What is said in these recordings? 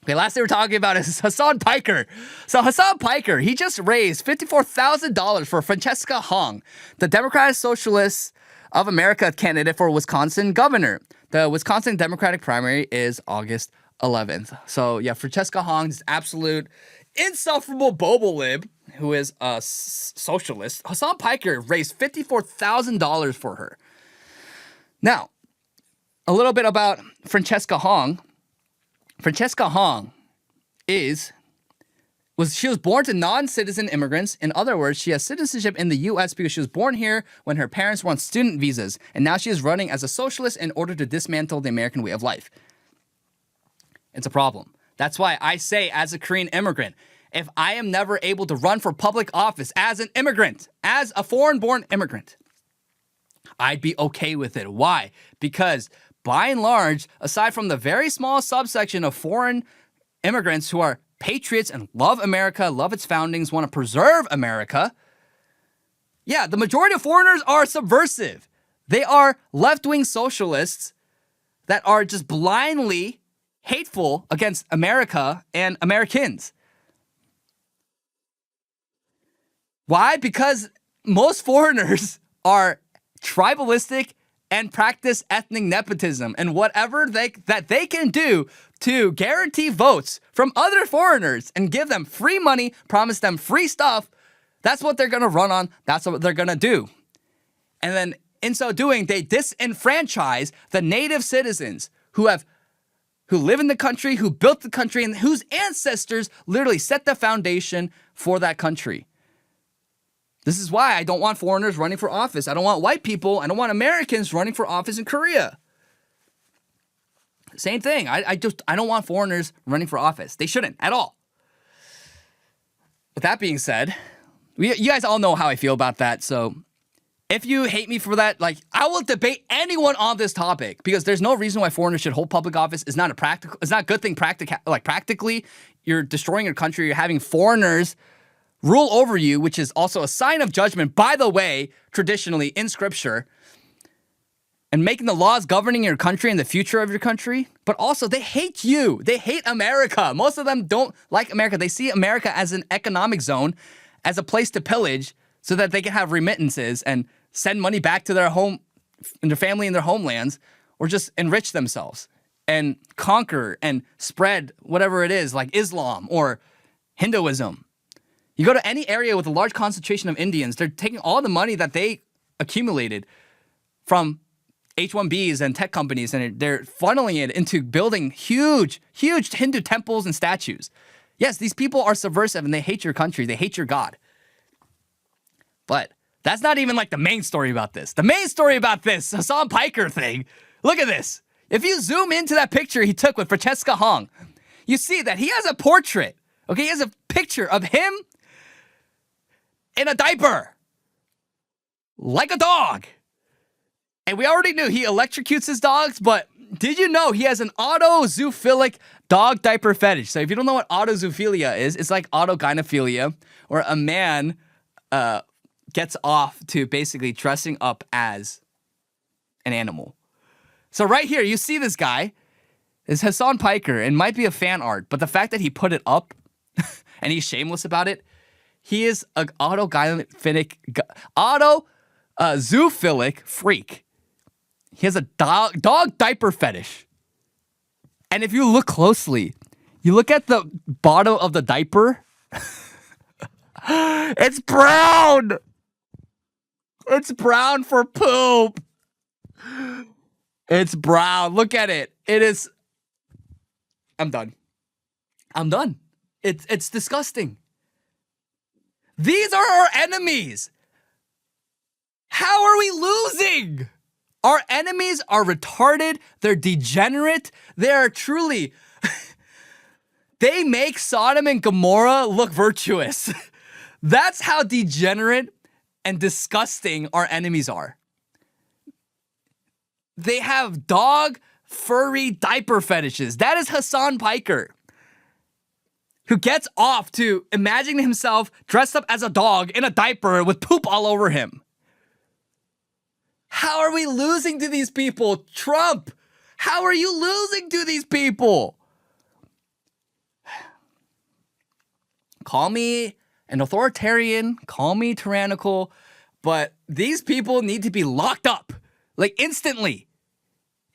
Okay, last thing we're talking about is Hasan Piker. So Hasan Piker, he just raised $54,000 for Francesca Hong, the Democratic Socialists of America candidate for Wisconsin governor. The Wisconsin Democratic primary is August 11th. So yeah, Francesca Hong is absolute insufferable bobo lib who is a socialist. Hasan Piker raised $54,000 for her. Now, a little bit about Francesca Hong. Francesca Hong she was born to non-citizen immigrants. In other words, she has citizenship in the U.S. because she was born here when her parents were on student visas, and now she is running as a socialist in order to dismantle the American way of life. It's a problem. That's why I say, as a Korean immigrant, if I am never able to run for public office as an immigrant, as a foreign-born immigrant, I'd be okay with it. Why? Because by and large, aside from the very small subsection of foreign immigrants who are patriots and love America, love its foundings, want to preserve America, yeah, the majority of foreigners are subversive. They are left-wing socialists that are just blindly hateful against America and Americans. Why? Because most foreigners are tribalistic and practice ethnic nepotism, and whatever that they can do to guarantee votes from other foreigners and give them free money, promise them free stuff, that's what they're going to run on. That's what they're going to do. And then in so doing, they disenfranchise the native citizens who live in the country, who built the country, and whose ancestors literally set the foundation for that country. This is why I don't want foreigners running for office. I don't want white people. I don't want Americans running for office in Korea. Same thing. I don't want foreigners running for office. They shouldn't at all. With that being said, you guys all know how I feel about that. So if you hate me for that, like, I will debate anyone on this topic because there's no reason why foreigners should hold public office. It's not a good thing practically. You're destroying your country. You're having foreigners rule over you, which is also a sign of judgment, by the way, traditionally in scripture, and making the laws governing your country and the future of your country. But also, they hate you. They hate America. Most of them don't like America. They see America as an economic zone, as a place to pillage so that they can have remittances and send money back to their home and their family in their homelands, or just enrich themselves and conquer and spread whatever it is, like Islam or Hinduism. You go to any area with a large concentration of Indians, they're taking all the money that they accumulated from H-1Bs and tech companies, and they're funneling it into building huge Hindu temples and statues. Yes, these people are subversive and they hate your country. They hate your God. But that's not even like the main story about this. The main story about this Hasan Piker thing, look at this. If you zoom into that picture he took with Francesca Hong, you see that he has a portrait. Okay, he has a picture of him in a diaper, like a dog. And we already knew he electrocutes his dogs, but did you know he has an autozoophilic dog diaper fetish? So if you don't know what autozoophilia is, it's like autogynephilia, where a man gets off to basically dressing up as an animal. So right here, you see this guy is Hasan Piker, and might be a fan art, but the fact that he put it up and he's shameless about it, he is an autozoophilic freak. He has a dog diaper fetish. And if you look closely, you look at the bottom of the diaper, it's brown. It's brown for poop. It's brown. Look at it. It is. I'm done. It's disgusting. These are our enemies. How are we losing? Our enemies are retarded. They're degenerate. They are truly... They make Sodom and Gomorrah look virtuous. That's how degenerate and disgusting our enemies are. They have dog furry diaper fetishes. That is Hasan Piker, who gets off to imagining himself dressed up as a dog in a diaper with poop all over him. How are we losing to these people? Trump, how are you losing to these people? Call me an authoritarian, call me tyrannical, but these people need to be locked up, like instantly.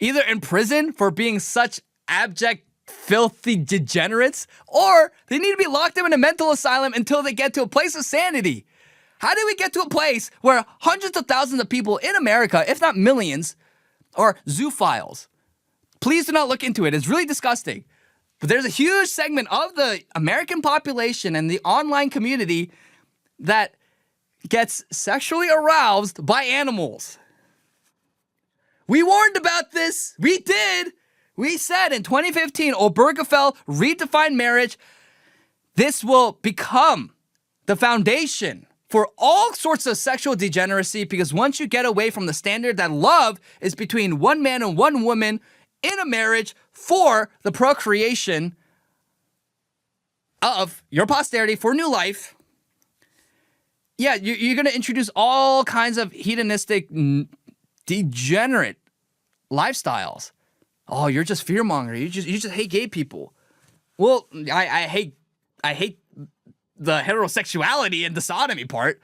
Either in prison for being such abject, filthy degenerates, or they need to be locked up in a mental asylum until they get to a place of sanity. How did we get to a place where hundreds of thousands of people in America, if not millions, are zoophiles? Please do not look into it. It's really disgusting. But there's a huge segment of the American population and the online community that gets sexually aroused by animals. We warned about this. We did. We said in 2015, Obergefell redefined marriage. This will become the foundation for all sorts of sexual degeneracy, because once you get away from the standard that love is between one man and one woman in a marriage for the procreation of your posterity for new life, yeah, you're going to introduce all kinds of hedonistic, degenerate lifestyles. Oh, you're just fear-monger. You just hate gay people. Well, I hate the heterosexuality and the sodomy part.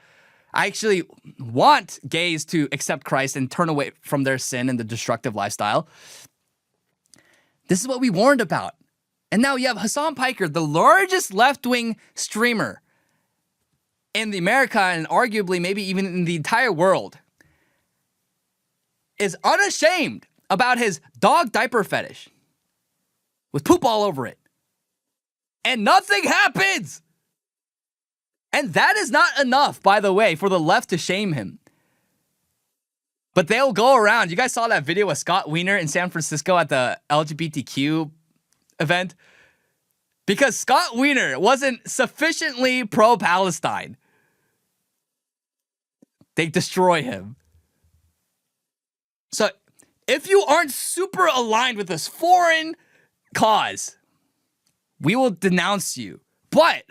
I actually want gays to accept Christ and turn away from their sin and the destructive lifestyle. This is what we warned about. And now you have Hasan Piker, the largest left-wing streamer in the America and arguably maybe even in the entire world, is unashamed about his dog diaper fetish with poop all over it. And nothing happens. And that is not enough, by the way, for the left to shame him. But they'll go around. You guys saw that video with Scott Wiener in San Francisco at the LGBTQ event? Because Scott Wiener wasn't sufficiently pro-Palestine. They destroy him. So if you aren't super aligned with this foreign cause, we will denounce you. But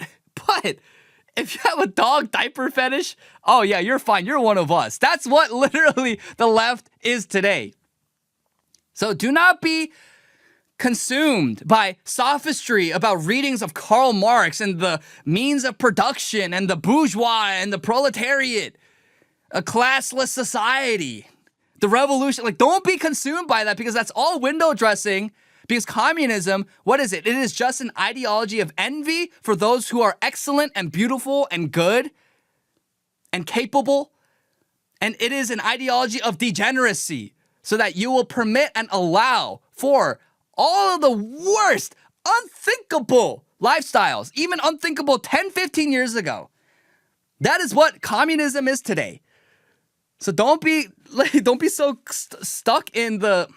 if you have a dog diaper fetish, oh yeah, you're fine. You're one of us. That's what literally the left is today. So do not be consumed by sophistry about readings of Karl Marx and the means of production and the bourgeois and the proletariat, a classless society, the revolution. Like, don't be consumed by that, because that's all window dressing. Because communism, what is it? It is just an ideology of envy for those who are excellent and beautiful and good and capable. And it is an ideology of degeneracy, so that you will permit and allow for all of the worst, unthinkable lifestyles, even unthinkable 10, 15 years ago. That is what communism is today. So don't be so stuck in the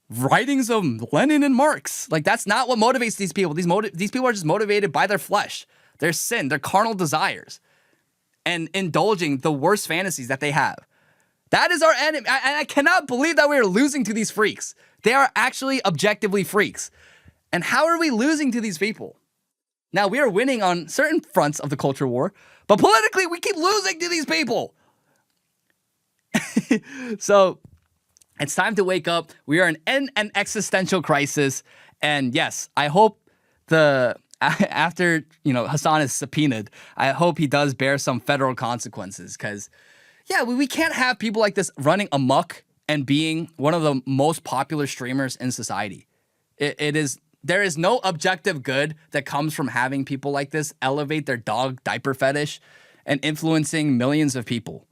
writings of Lenin and Marx. Like, that's not what motivates these people. These people are just motivated by their flesh, their sin, their carnal desires, and indulging the worst fantasies that they have. That is our enemy. I cannot believe that we are losing to these freaks. They are actually objectively freaks. And how are we losing to these people? Now, we are winning on certain fronts of the culture war, but politically, we keep losing to these people. So it's time to wake up. We are in an existential crisis. And yes, I hope after Hasan is subpoenaed, I hope he does bear some federal consequences. Because, yeah, we can't have people like this running amok and being one of the most popular streamers in society. There is no objective good that comes from having people like this elevate their dog diaper fetish and influencing millions of people.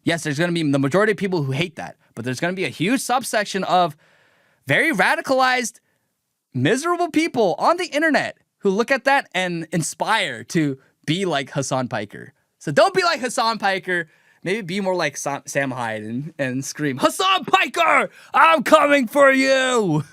Yes, there's going to be the majority of people who hate that, but there's going to be a huge subsection of very radicalized, miserable people on the internet who look at that and inspire to be like Hasan Piker. So don't be like Hasan Piker. Maybe be more like Sam Hyde and scream, "Hasan Piker, I'm coming for you!"